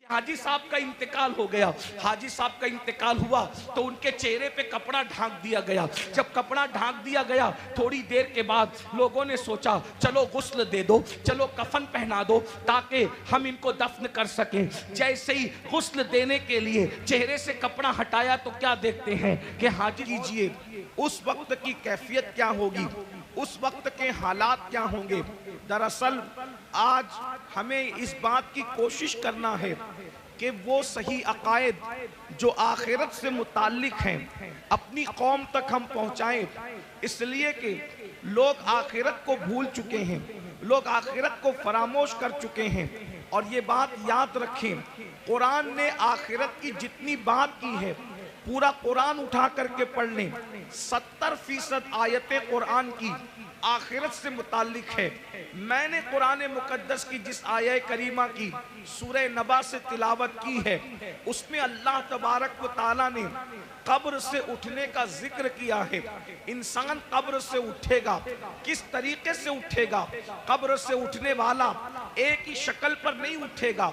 حاجی صاحب کا انتقال ہو گیا. حاجی صاحب کا انتقال ہوا تو ان کے چہرے پہ کپڑا ڈھانک دیا گیا. جب کپڑا ڈھانک دیا گیا تھوڑی دیر کے بعد لوگوں نے سوچا چلو غسل دے دو, چلو کفن پہنا دو تاکہ ہم ان کو دفن کر سکیں. جیسے ہی غسل دینے کے لیے چہرے سے کپڑا ہٹایا تو کیا دیکھتے ہیں کہ حاجی کیجئے اس وقت کی کیفیت کیا ہوگی, اس وقت کے حالات کیا ہوں گے. دراصل آج ہمیں اس بات کی کوشش کرنا ہے کہ وہ صحیح عقائد جو آخرت سے متعلق ہیں اپنی قوم تک ہم پہنچائیں. اس لیے کہ لوگ آخرت کو بھول چکے ہیں, لوگ آخرت کو فراموش کر چکے ہیں. اور یہ بات یاد رکھیں, قرآن نے آخرت کی جتنی بات کی ہے پورا قرآن اٹھا کر کے پڑھ لیں, 70% آیتیں قرآن کی آخرت سے متعلق ہے. میں نے قرآن مقدس کی جس آیہ کریمہ کی سورہ نبا سے تلاوت کی ہے اس میں اللہ تبارک و تعالیٰ نے قبر سے اٹھنے کا ذکر کیا ہے. انسان قبر سے اٹھے گا, کس طریقے سے اٹھے گا؟ قبر سے اٹھنے والا ایک ہی شکل پر نہیں اٹھے گا.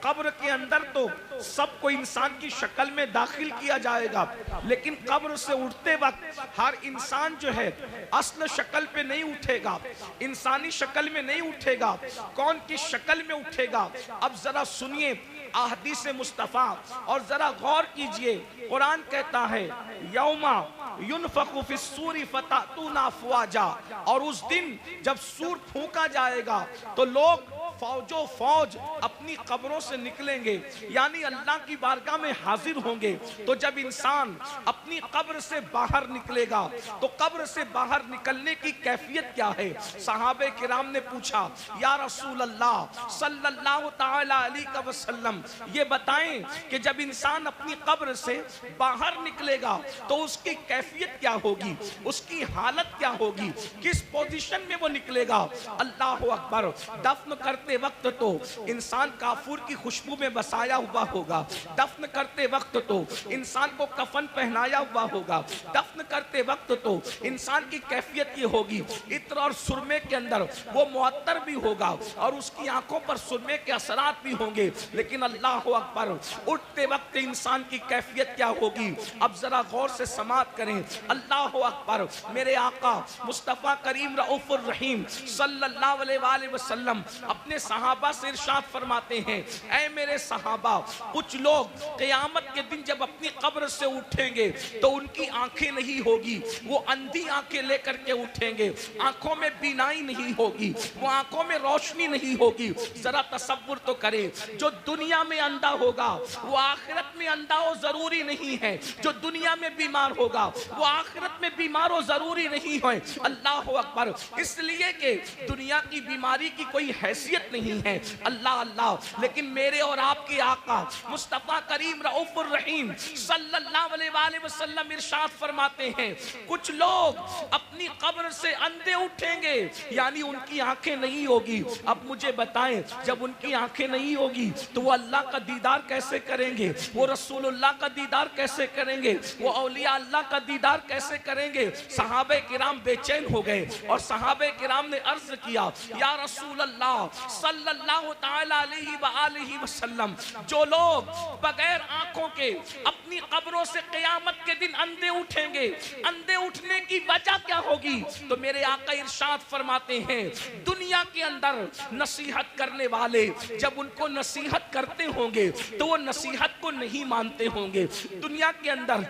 قبر کے اندر تو سب کو انسان کی شکل میں داخل کیا جائے گا, لیکن قبر سے اٹھتے وقت ہر انسان جو ہے اصل شکل پہ نہیں اٹھے گا, انسانی شکل میں نہیں اٹھے گا. کون کس شکل میں اٹھے گا؟ اب ذرا سنیے احادیث مصطفیٰ اور ذرا غور کیجئے. قرآن کہتا ہے یوما ينفخ فی الصور فتأتون افواجا, اور اس دن جب سور پھونکا جائے گا تو لوگ فوجوں فوج اپنی قبروں سے نکلیں گے, یعنی اللہ کی بارگاہ میں حاضر ہوں گے. تو جب انسان اپنی قبر سے باہر نکلے گا تو قبر سے باہر نکلنے کی کیفیت کیا ہے؟ صحابہ کرام نے پوچھا یا رسول اللہ صلی اللہ تعالی علیہ وسلم یہ بتائیں کہ جب انسان اپنی قبر سے باہر نکلے گا تو اس کی کیفیت کیا ہوگی, اس کی حالت کیا ہوگی, کس پوزیشن میں وہ نکلے گا؟ اللہ اکبر. دفن کرتے وقت تو انسان کافور کی خوشبو میں بسایا ہوا ہوگا, دفن کرتے وقت تو انسان کو کفن پہنایا ہوا ہوگا, دفن کرتے وقت تو انسان کی کیفیت یہ ہوگی عطر اور سرمے کے اندر وہ معطر بھی ہوگا اور اس کی آنکھوں پر سرمے کے اثرات بھی ہوں گے. لیکن اللہ اکبر اٹھتے وقت انسان کی کیفیت کیا ہوگی؟ اب ذرا غور سے سماعت کریں. اللہ اکبر. میرے آقا مصطفیٰ کریم رؤوف الرحیم صلی اللہ علیہ وآلہ وسلم اپنے صحابہ سے ارشاد فرماتے ہیں اے میرے صحابہ, کچھ لوگ قیامت کے دن جب اپنی قبر سے اٹھیں گے تو ان کی آنکھیں نہیں ہوگی, وہ اندھی آنکھیں لے کر کے اٹھیں گے, آنکھوں میں بینائی نہیں ہوگی, وہ آنکھوں میں روشنی نہیں ہوگی. ذرا تصور تو کریں, جو دنیا میں اندھا ہوگا وہ آخرت میں اندھا ہو ضروری نہیں ہے, جو دنیا میں بیمار ہوگا وہ آخرت میں بیمار ہو ضروری نہیں ہے. اللہ اکبر. اس لیے کہ دنیا کی بیماری کی کوئی حیثیت نہیں ہے. اللہ اللہ. لیکن میرے اور آپ کے آقا مصطفیٰ کریم رؤوف الرحیم صلی اللہ علیہ وآلہ وسلم ارشاد فرماتے ہیں کچھ لوگ اپنی قبر سے اندھے اٹھیں گے, یعنی ان کی آنکھیں نہیں ہوگی. اب مجھے بتائیں جب ان کی آنکھیں نہیں ہوگی تو وہ اللہ کا دیدار کیسے کریں گے, وہ رسول اللہ کا دیدار کیسے کریں گے, وہ اولیاء اللہ کا دیدار کیسے کریں گے؟ صحابہ کرام بے چین ہو گئے اور صحابہ کرام نے عرض کیا یا رسول اللہ صلی اللہ تعالی علیہ وآلہ وسلم, جو لوگ بغیر آنکھوں کے اپنی قبروں سے قیامت کے دن اندھے اٹھیں گے, اندھے اٹھنے کی وجہ کیا ہوگی؟ تو میرے آقا ارشاد فرماتے ہیں دنیا کے اندر نصیحت کرنے والے جب ان کو نصیحت کرتے ہوں گے تو وہ نصیحت کو نہیں مانتے ہوں گے. دنیا کے اندر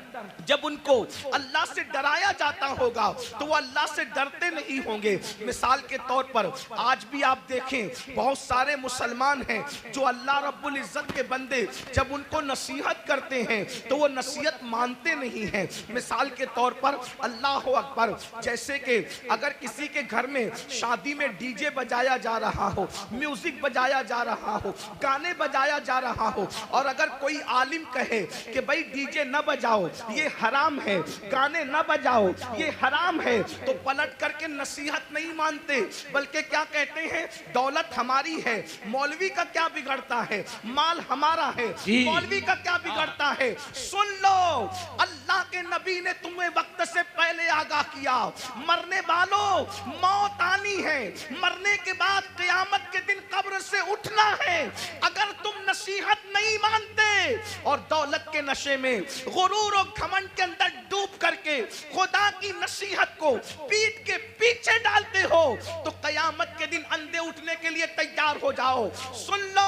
جب ان کو اللہ سے ڈرایا جاتا ہوگا تو وہ اللہ سے ڈرتے نہیں ہوں گے. مثال کے طور پر آج بھی آپ دیکھیں بہت سارے مسلمان ہیں جو اللہ رب العزت کے بندے جب ان کو نصیحت کرتے ہیں تو وہ نصیحت مانتے نہیں ہیں. مثال کے طور پر اللہ اکبر, جیسے کہ اگر کسی کے گھر میں شادی میں ڈی جے بجایا جا رہا ہو, میوزک بجایا جا رہا ہو, گانے بجایا جا رہا ہو, اور اگر کوئی عالم کہے کہ بھئی ڈی جے نہ بجاؤ یہ حرام ہے, گانے نہ بجاؤ یہ حرام ہے, تو پلٹ کر کے نصیحت نہیں مانتے بلکہ کیا کہتے ہیں دولت हमारी है, मौलवी का क्या बिगड़ता है, माल हमारा है, मौलवी का क्या बिगड़ता है। सुन लो, अल्लाह के नबी ने तुम्हें वक्त से पहले आगाह किया, मरने वालों मौत आनी है, मरने के बाद क़यामत के दिन कब्र से उठना है। अगर तुम नसीहत नहीं मानते और दौलत के नशे में, गुरूर और घमंड के अंदर डूब करके खुदा की नसीहत को पीठ के पीछे डालते हो, तो क़यामत के दिन अंधे उठने के लिए तैयार हो जाओ। सुन लो,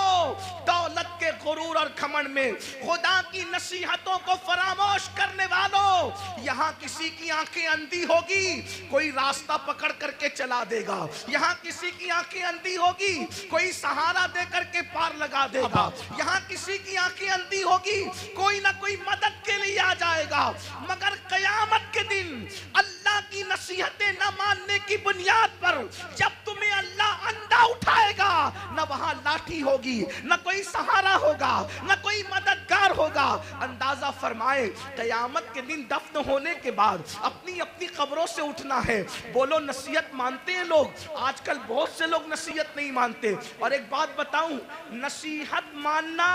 दौलत के गुरूर और घमंड में खुदा की नसीहतों को फरामोश करने वालों, यहाँ किसी की आंखें अंधी होगी, कोई रास्ता पकड़ करके चला देगा। यहाँ किसी की आंखें अंधी होगी, कोई सहारा दे करके पार लगा देगा। यहाँ किसी की आंखें अंधी होगी, कोई ना कोई मदद के लिए आ जाएगा। मगर क़यामत के दिन अल्लाह की नसीहतें न मानने की बुनियाद पर जब तुम्हें अल्लाह अंधा उठाएगा, न वहां लाठी होगी, न कोई सहारा होगा, न कोई मददगार होगा। अंदाजा फरमाए, क़यामत के दिन दफन होने के बाद अपनी अपनी कब्रों से उठना है। बोलो, नसीहत मानते हैं लोग? आजकल बहुत से लोग नसीहत नहीं मानते। और एक बात बताऊं, नसीहत मानना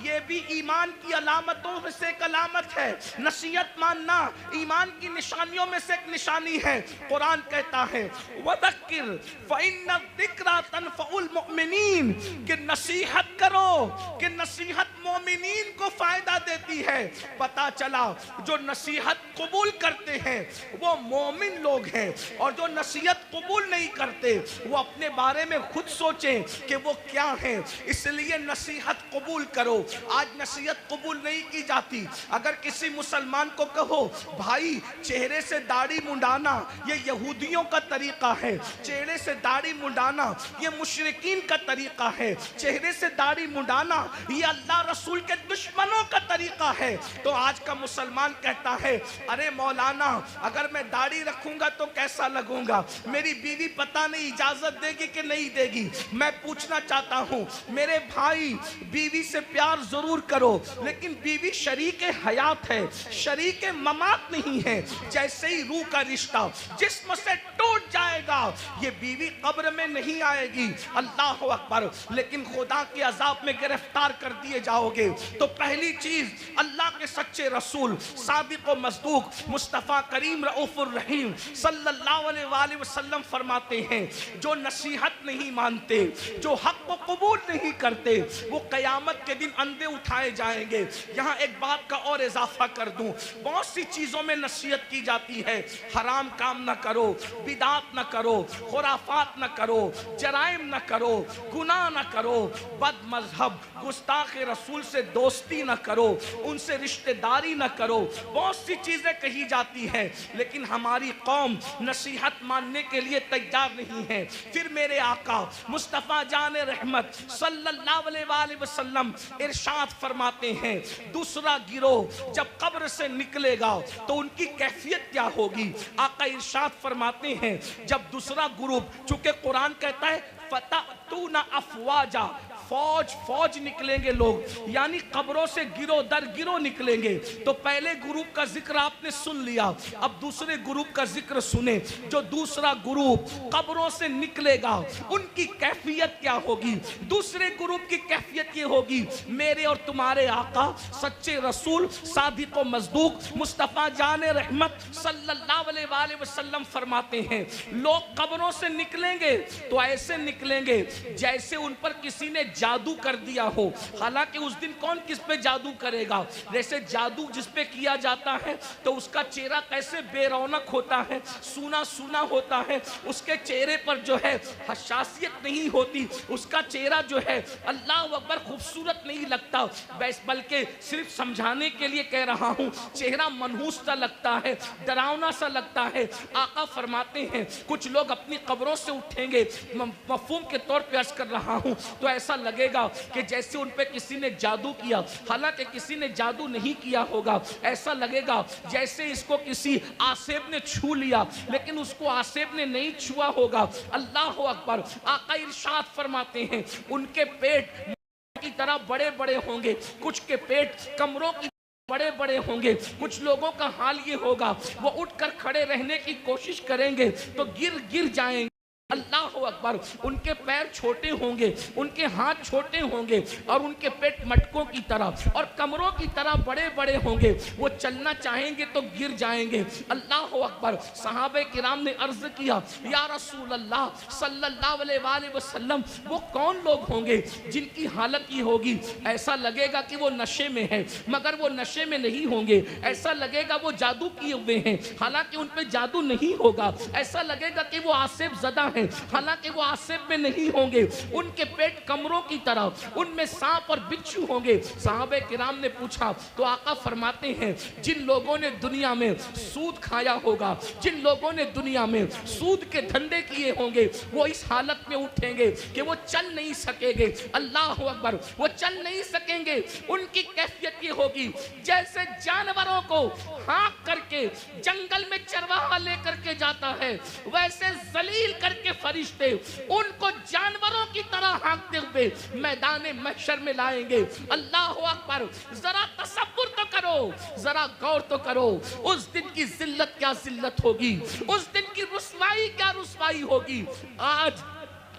ये भी ईमान की अलामतों में से एक अलामत है। नसीहत मानना ईमान की निशानियों में से एक निशानी है। कुरान कहता है, वदक्किर फ़इन्न ज़िक्रा तनफ़उल मुमिनीन, कि नसीहत करो, कि नसीहत मोमिनीन को फायदा देती है। पता चला जो नसीहत कबूल करते हैं वो मोमिन लोग हैं, और जो नसीहत कबूल नहीं करते वो अपने बारे में खुद सोचें कि वो क्या हैं। इसलिए नसीहत कबूल करो। आज नसीहत कबूल नहीं की जाती। अगर किसी मुसलमान को कहो, भाई चेहरे से दाढ़ी मुंडाना ये यहूदियों का तरीका है, चेहरे से दाढ़ी मुंडाना ये मुशरिकीन का तरीका है, चेहरे से दाढ़ी मुंडाना ये अल्लाह रसूल के दुश्मनों का तरीका है, तो आज का मुसलमान कहता है, अरे मौलाना अगर मैं दाढ़ी रखूंगा तो कैसा लगूंगा, मेरी बीवी पता नहीं इजाजत देगी कि नहीं देगी। मैं पूछना चाहता हूं मेरे भाई, बीवी से प्यार जरूर करो, लेकिन बीवी शरीक हयात है, शरीक ममात नहीं है। जैसे ही रूह का रिश्ता जिस्म से टूट जाएगा, ये बीवी कब्र में नहीं आएगी, अल्लाह अकबर, लेकिन खुदा के अजाब में गिरफ्तार कर दिए जाओगे। तो पहली चीज, अल्लाह के सच्चे रसूल सादिक व मसदूक मुस्तफ़ा करीम रऊफ़ुर रहीम सल्लल्लाहु अलैहि वसल्लम फरमाते हैं, जो नसीहत नहीं मानते, जो हक को कबूल नहीं करते, वो क़यामत के दिन अंधे उठाए जाएंगे। यहाँ एक बात का और इजाफा कर दूं, बहुत सी चीज़ों में नसीहत की जाती है, हराम काम न करो, बिदात न करो, खुराफात न करो, जराइम न करो, गुनाह न करो, बद मजहब गुस्ताख रसूल से दोस्ती न करो, उनसे रिश्तेदारी न करो, बहुत सी चीज़ें कही जाती हैं, लेकिन हमारी कौम नसीहत मानने के लिए तैयार नहीं है। फिर मेरे आका मुस्तफ़ा जान रहमत सल्लल्लाहु अलैहि वसल्लम इरशाद फरमाते हैं, दूसरा गिरोह जब कब्र से निकलेगा तो उनकी कैफियत क्या होगी। आका इरशाद फरमाते हैं, जब दूसरा ग्रुप, चूंकि कुरान कहता है फतअतूना अफवाजा, फौज फौज निकलेंगे लोग, यानी कब्रों से गिरो दर गिरो निकलेंगे। तो पहले ग्रुप का जिक्र आपने सुन लिया, अब दूसरे ग्रुप का जिक्र सुने। जो दूसरा ग्रुप कब्रों से निकलेगा उनकी कैफियत क्या होगी। दूसरे ग्रुप की कैफियत ये होगी, मेरे और तुम्हारे आका सच्चे रसूल सादिक व मसदूक मुस्तफ़ा जान रहमत सल्लल्लाहु अलैहि वसल्लम फरमाते हैं, लोग कब्रों से निकलेंगे तो ऐसे निकलेंगे जैसे उन पर किसी ने जादू कर दिया हो। हालांकि उस दिन कौन किस पे जादू करेगा, जैसे जादू जिस पे किया जाता है तो उसका चेहरा कैसे बेरौनक होता है, सूना सूना होता है, उसके चेहरे पर जो है हसासियत नहीं होती, उसका चेहरा जो है अल्लाह अकबर खूबसूरत नहीं लगता, बल्कि सिर्फ समझाने के लिए कह रहा हूँ, चेहरा मनहूस सा लगता है, डरावना सा लगता है। आका फरमाते हैं कुछ लोग अपनी कब्रों से उठेंगे, मफहूम के तौर पे अर्ज कर रहा हूँ, तो ऐसा लगेगा कि जैसे उन पे किसी ने जादू किया, हालांकि किसी ने जादू नहीं किया होगा। ऐसा लगेगा जैसे इसको किसी आसेब ने छू लिया, लेकिन उसको आसेब ने नहीं छुआ होगा। अल्लाह अकबर। आका इरशाद फरमाते हैं उनके पेट की तरह बड़े बड़े होंगे, कुछ के पेट कमरों की बड़े बड़े होंगे। कुछ लोगों का हाल ये होगा, वो उठकर खड़े रहने की कोशिश करेंगे तो गिर गिर जाएंगे। अल्लाह अकबर। उनके पैर छोटे होंगे, उनके हाथ छोटे होंगे और उनके पेट मटकों की तरह और कमरों की तरह बड़े बड़े होंगे। वो चलना चाहेंगे तो गिर जाएंगे। अल्लाह अकबर। सहाबे किराम ने अर्ज किया, या रसूल अल्लाह सल्लल्लाहु अलैहि वसल्लम, वो कौन लोग होंगे जिनकी हालत ये होगी, ऐसा लगेगा कि वो नशे में है मगर वो नशे में नहीं होंगे, ऐसा लगेगा वो जादू किए हुए हैं हालांकि उन पे जादू नहीं होगा, ऐसा लगेगा कि वो आसिफ ज़दा हालांकि वो आसिफ में नहीं होंगे, उनके पेट कमरों की तरह, उनमें सांप और बिच्छू होंगे। साहबे किराम ने पूछा तो आका फरमाते हैं, जिन लोगों ने दुनिया में सूद खाया होगा, जिन लोगों ने दुनिया में सूद के धंधे किए होंगे, वो इस हालत में उठेंगे कि वो चल नहीं सकेंगे। अल्लाह अकबर। वो चल नहीं सकेंगे। उनकी कैफियत ये होगी जैसे जानवरों को हाँक करके जंगल में चरवाहा लेकर के जाता है, वैसे जलील करके फरिश्ते उनको जानवरों की तरह हाँकते हुए मैदान महशर में लाएंगे। अल्लाह अकबर। जरा तसव्वुर तो करो, जरा गौर तो करो, उस दिन की जिल्लत क्या जिल्लत होगी, उस दिन की रुसवाई क्या रुसवाई होगी। आज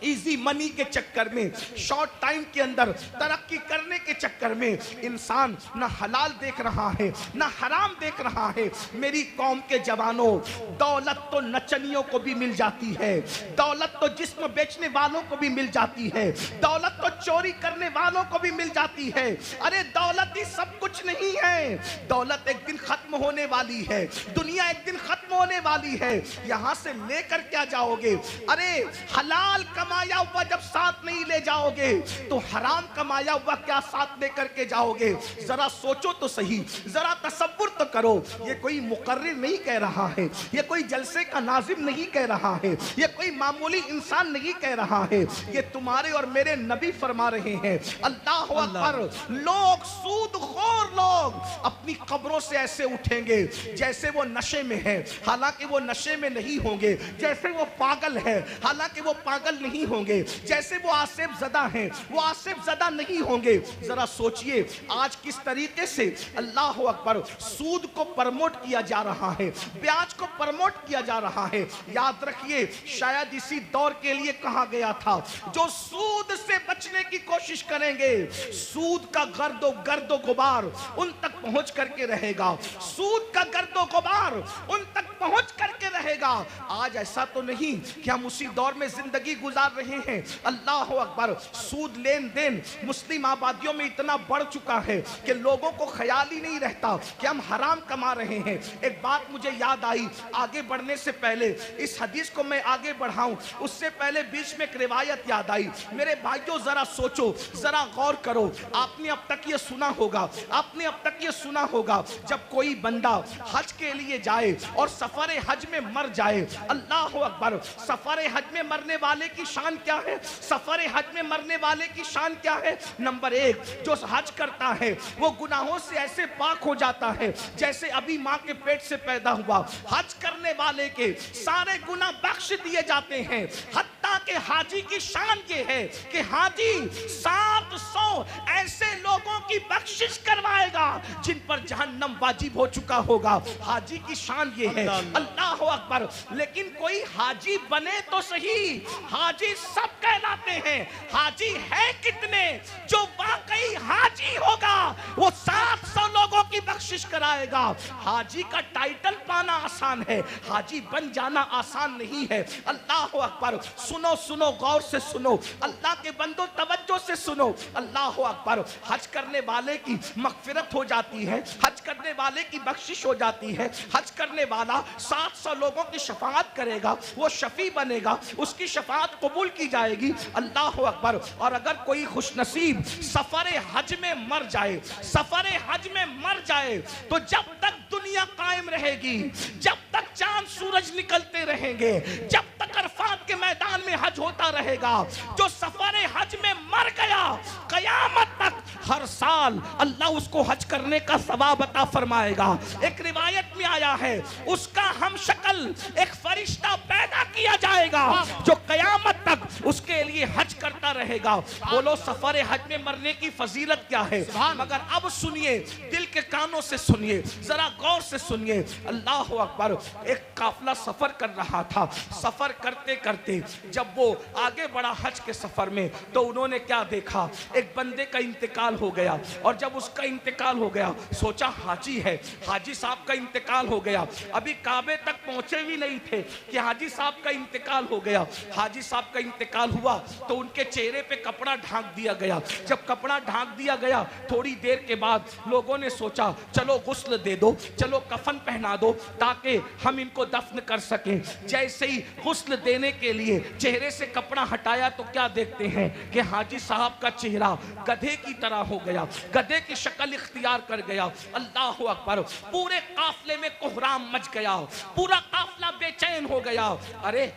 इजी मनी के चक्कर में, शॉर्ट टाइम के अंदर तरक्की करने के चक्कर में इंसान न हलाल देख रहा है न हराम देख रहा है। मेरी कौम के जवानों, दौलत तो नचनियों को भी मिल जाती है, दौलत तो जिस्म बेचने वालों को भी मिल जाती है, दौलत तो चोरी करने वालों को भी मिल जाती है। अरे दौलत ही सब कुछ नहीं है, दौलत एक दिन खत्म होने वाली है, दुनिया एक दिन खत्म होने वाली है। यहां से लेकर क्या जाओगे? अरे हलाल कमाया हुआ जब साथ नहीं ले जाओगे तो हराम कमाया हुआ क्या साथ लेकर के जाओगे? जरा सोचो तो सही, जरा तसव्वुर तो करो। ये कोई मुकर्रिर नहीं कह रहा है, ये कोई जलसे का नाजिम नहीं कह रहा है, ये कोई मामूली इंसान नहीं कह रहा है, ये तुम्हारे और मेरे नबी फरमा रहे हैं। अल्लाह अकबर। लोग, सूदखोर लोग अपनी कब्रों से ऐसे उठेंगे जैसे वो नशे में है हालांकि वो नशे में नहीं होंगे, जैसे वो पागल है हालांकि वो पागल नहीं होंगे, जैसे वो आसिफ ज़दा हैं वो आसिफ ज़दा नहीं होंगे। जरा सोचिए आज किस तरीके से अल्लाह अकबर सूद को प्रमोट किया जा रहा है, ब्याज को प्रमोट किया जा रहा है। याद रखिए शायद इसी दौर के लिए कहा गया था, जो सूद से बचने की कोशिश करेंगे सूद का गर्दो गुबार उन तक पहुंच करके रहेगा, सूद का गर्दो गुबार उन तक पहुंच करके रहेगा। आज ऐसा तो नहीं कि हम उसी दौर में जिंदगी गुजार रहे हैं। अल्लाह अकबर। सूद लेन देन मुस्लिम आबादियों में इतना बढ़ चुका है कि लोगों को ख्याल ही नहीं रहता कि हम हराम कमा रहे हैं। एक बात मुझे याद आई, आगे बढ़ने से पहले इस हदीस को मैं आगे बढ़ाऊं उससे पहले बीच में एक रिवायत याद आई। मेरे भाइयों जरा सोचो, जरा गौर करो। आपने अब तक ये सुना होगा, आपने अब तक ये सुना होगा जब कोई बंदा हज के लिए जाए और सफर हज में मर जाए। अल्लाह अकबर। सफर हज में मरने वाले की शान क्या है? सफर हज में मरने वाले की शान क्या है? नंबर एक, जो हज करता है वो गुनाहों से ऐसे पाक हो जाता है जैसे अभी माँ के पेट से पैदा हुआ। हज करने वाले के सारे गुनाह बख्श दिए जाते हैं। हत्ता के हाजी की शान ये है कि हाजी 700 ऐसे लोगों की बख्शिश करवाएगा जिन पर जहन्नम वाजिब हो चुका होगा। हाजी की शान ये है। अल्लाह अकबर। लेकिन कोई हाजी बने तो सही, हाजी सब कहलाते हैं, हाजी है कितने? जो वाकई हाजी होगा वो 700 लोगों की बख्शिश कराएगा। हाजी का टाइटल पाना आसान है, हाजी बन जाना आसान नहीं है। अल्लाह अकबर। सुनो सुनो, गौर से सुनो, अल्लाह के बंदो तवज्जो से सुनो। अल्लाह अकबर। हज करने वाले की मगफिरत हो जाती है, हज करने वाले की बख्शिश हो जाती है। हज करने वाला 700 लोगों की शफाअत करेगा, वो शफी बनेगा, उसकी शफाअत कबूल की जाएगी। अल्लाह अकबर। और अगर कोई खुशनसीब सफर हज में मर जाए, सफर हज में मर जाए तो जब तक दुनिया कायम रहेगी, जब तक चांद सूरज निकलते रहेंगे, जब तक अरफात के मैदान में हज होता रहेगा, जो सफर हज में मर गया कयामत तक हर साल अल्लाह उसको हज करने का सवाब अता फरमाएगा। एक रिवायत में आया है उसका हम शक्ल एक फरिश्ता पैदा किया जाएगा जो कयामत तक उसके लिए हज करता रहेगा। बोलो सफर हज में मरने की फजीलत क्या है। मगर अब सुनिए, दिल के कानों से सुनिए, जरा गौर से सुनिए। अल्लाह अकबर। एक काफिला सफर कर रहा था। सफर करते करते जब वो आगे बढ़ा हज के सफर में, तो उन्होंने क्या देखा, एक बंदे का इंतकाल हो गया। और जब उसका इंतकाल हो गया, सोचा हाजी है, हाजी साहब का इंतकाल हो गया। अभी काबे तक पहुंचे भी नहीं थे कि हाजी साहब का इंतकाल हो गया। हाजी साहब का इंतकाल हुआ तो उनके चेहरे पे कपड़ा ढांक दिया गया। जब कपड़ा ढांक दिया गया, थोड़ी देर के बाद लोगों ने सोचा चलो गुस्ल दे दो, चलो कफन पहना दो, ताकि हम इनको दफन कर सकें। जैसे ही गुस्ल देने के लिए चेहरे से कपड़ा हटाया, तो क्या देखते हैं कि हाजी साहब का चेहरा गधे की तरह हो गया, गधे की शक्ल इख्तियार कर गया। अल्लाह अकबर। पूरे काफले में कोहराम मच गया, पूरा काफला बेचैन हो गया। अरे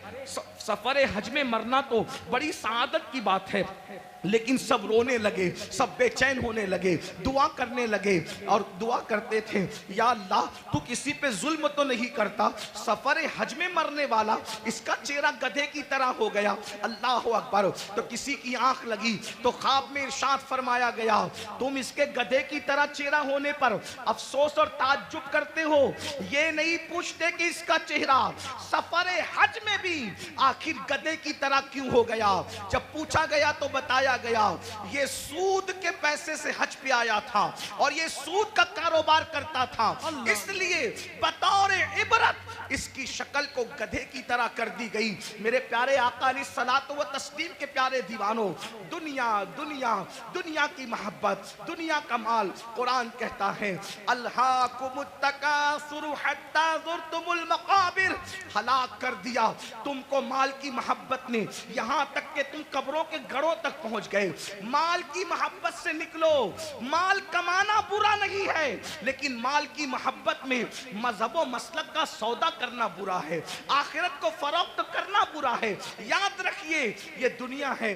सफर हज में मरना तो बड़ी सआदत की बात है, लेकिन सब रोने लगे, सब बेचैन होने लगे, दुआ करने लगे। और दुआ करते थे, या अल्लाह तू किसी पे जुल्म तो नहीं करता, सफर हज में मरने वाला इसका चेहरा गधे की तरह हो गया। अल्लाह अकबर। तो किसी की आंख लगी तो ख्वाब में इरशाद फरमाया गया, तुम इसके गधे की तरह चेहरा होने पर अफसोस और ताज्जुब करते हो, ये नहीं पूछते कि इसका चेहरा सफर हज में भी आखिर गधे की तरह क्यों हो गया। जब पूछा गया तो बताया गया, ये सूद के पैसे से हज पे आया था और ये सूद का कारोबार करता था, इसलिए बतौर इबरत इसकी शक्ल को गधे की तरह कर दी गई। मेरे प्यारे आका अलैहिस्सलातु व तस्लीम के प्यारे दीवानों, दुनिया दुनिया दुनिया की मोहब्बत, दुनिया का माल, कुरान कहता है अल्हाकुमुत तकासुर हत्ता ज़ुरतुमुल मक़ाबिर, हलाक कर दिया तुमको माल की मोहब्बत ने, यहां तक कि तुम कब्रों के गढ़ों तक पहुंच गए। माल की मोहब्बत से निकलो। माल कमाना बुरा नहीं है, लेकिन माल की मोहब्बत में मजहब व मसलक का सौदा करना बुरा है, आखिरत को फरोख्त करना बुरा है। याद रखिए, ये दुनिया है।